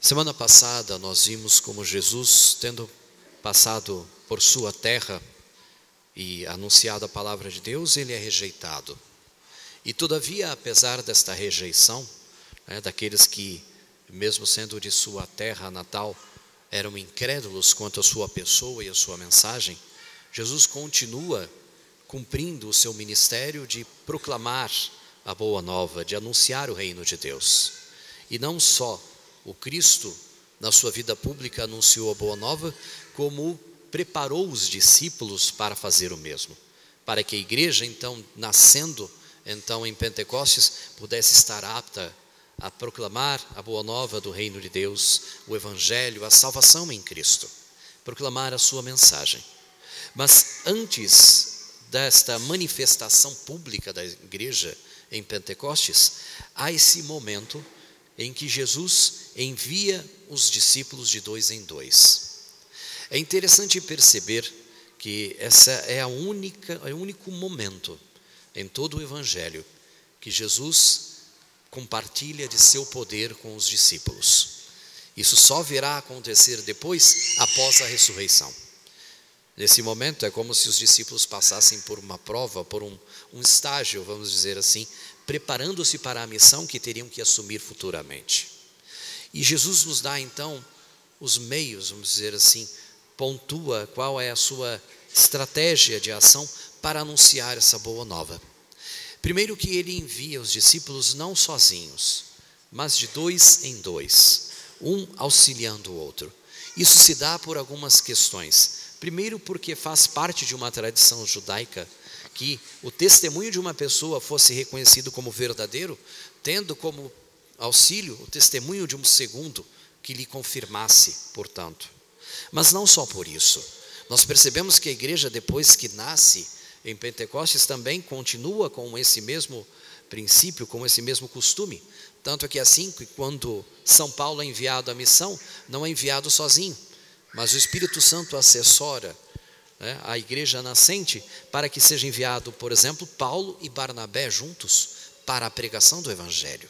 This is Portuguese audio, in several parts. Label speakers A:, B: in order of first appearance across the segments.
A: Semana passada nós vimos como Jesus, tendo passado por sua terra e anunciado a palavra de Deus, ele é rejeitado. E todavia, apesar desta rejeição, daqueles que, mesmo sendo de sua terra natal, eram incrédulos quanto à sua pessoa e a sua mensagem, Jesus continua cumprindo o seu ministério de proclamar a boa nova, de anunciar o reino de Deus. E não só o Cristo, na sua vida pública, anunciou a boa nova, como preparou os discípulos para fazer o mesmo, para que a igreja, então, nascendo em Pentecostes, pudesse estar apta a proclamar a boa nova do reino de Deus, o evangelho, a salvação em Cristo, proclamar a sua mensagem. Mas antes desta manifestação pública da igreja em Pentecostes, há esse momento em que Jesus envia os discípulos de 2 em 2. É interessante perceber que essa é o único momento em todo o evangelho que Jesus compartilha de seu poder com os discípulos. Isso só virá acontecer depois, após a ressurreição. Nesse momento é como se os discípulos passassem por uma prova, por um estágio, vamos dizer assim, preparando-se para a missão que teriam que assumir futuramente. E Jesus nos dá então os meios, vamos dizer assim, pontua qual é a sua estratégia de ação para anunciar essa boa nova. Primeiro que ele envia os discípulos não sozinhos, mas de 2 em 2, um auxiliando o outro. Isso se dá por algumas questões. Primeiro porque faz parte de uma tradição judaica que o testemunho de uma pessoa fosse reconhecido como verdadeiro, tendo como auxílio o testemunho de um segundo que lhe confirmasse, portanto. Mas não só por isso. Nós percebemos que a igreja, depois que nasce em Pentecostes, também continua com esse mesmo princípio, com esse mesmo costume. Tanto é que assim, quando São Paulo é enviado à missão, não é enviado sozinho, mas o Espírito Santo assessora a igreja nascente para que seja enviado, por exemplo, Paulo e Barnabé juntos para a pregação do evangelho.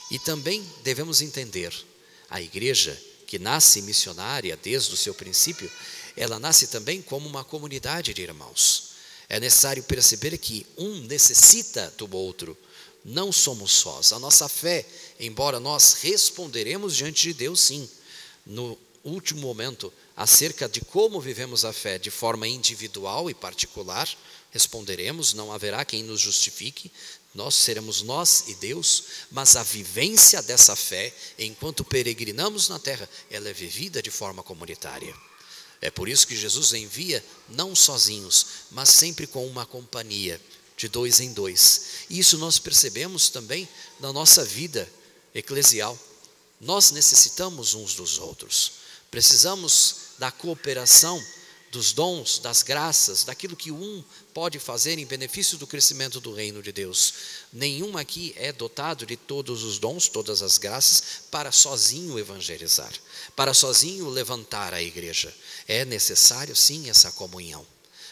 A: E também devemos entender, a igreja que nasce missionária desde o seu princípio, ela nasce também como uma comunidade de irmãos. É necessário perceber que um necessita do outro, não somos sós. A nossa fé, embora nós responderemos diante de Deus, sim, no último momento, acerca de como vivemos a fé de forma individual e particular, responderemos, não haverá quem nos justifique, nós seremos nós e Deus, mas a vivência dessa fé, enquanto peregrinamos na terra, ela é vivida de forma comunitária. É por isso que Jesus envia não sozinhos, mas sempre com uma companhia, de 2 em 2. E isso nós percebemos também na nossa vida eclesial. Nós necessitamos uns dos outros. Precisamos da cooperação, dos dons, das graças, daquilo que um pode fazer em benefício do crescimento do reino de Deus. Nenhum aqui é dotado de todos os dons, todas as graças, para sozinho evangelizar, para sozinho levantar a igreja. É necessário sim essa comunhão.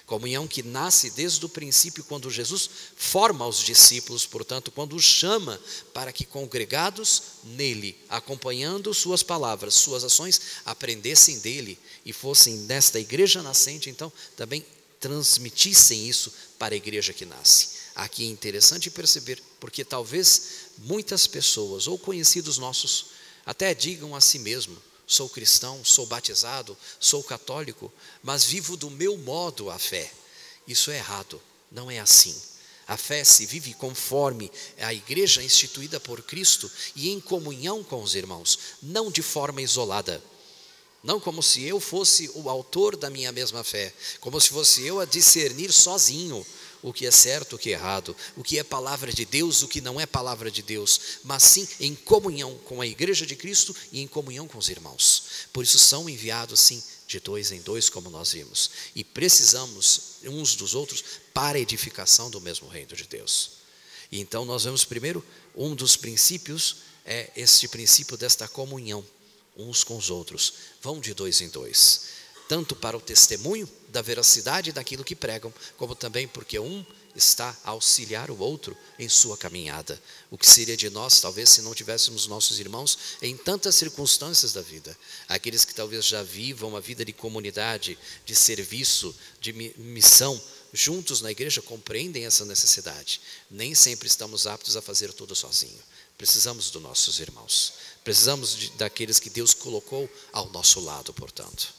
A: Comunhão que nasce desde o princípio, quando Jesus forma os discípulos, portanto, quando os chama para que, congregados nele, acompanhando suas palavras, suas ações, aprendessem dele e fossem nesta igreja nascente, então, também transmitissem isso para a igreja que nasce. Aqui é interessante perceber, porque talvez muitas pessoas, ou conhecidos nossos, até digam a si mesmo: sou cristão, sou batizado, sou católico, mas vivo do meu modo a fé. Isso é errado, não é assim. A fé se vive conforme a igreja instituída por Cristo e em comunhão com os irmãos, não de forma isolada. Não como se eu fosse o autor da minha mesma fé, como se fosse eu a discernir sozinho o que é certo, o que é errado, o que é palavra de Deus, o que não é palavra de Deus, mas sim em comunhão com a igreja de Cristo e em comunhão com os irmãos. Por isso são enviados sim de 2 em 2, como nós vimos, e precisamos uns dos outros para a edificação do mesmo reino de Deus. E então nós vemos primeiro, um dos princípios é este princípio desta comunhão uns com os outros. Vão de 2 em 2. Tanto para o testemunho da veracidade daquilo que pregam, como também porque um está a auxiliar o outro em sua caminhada. O que seria de nós, talvez, se não tivéssemos nossos irmãos em tantas circunstâncias da vida? Aqueles que talvez já vivam uma vida de comunidade, de serviço, de missão, juntos na igreja, compreendem essa necessidade. Nem sempre estamos aptos a fazer tudo sozinho. Precisamos dos nossos irmãos. Precisamos daqueles que Deus colocou ao nosso lado, portanto.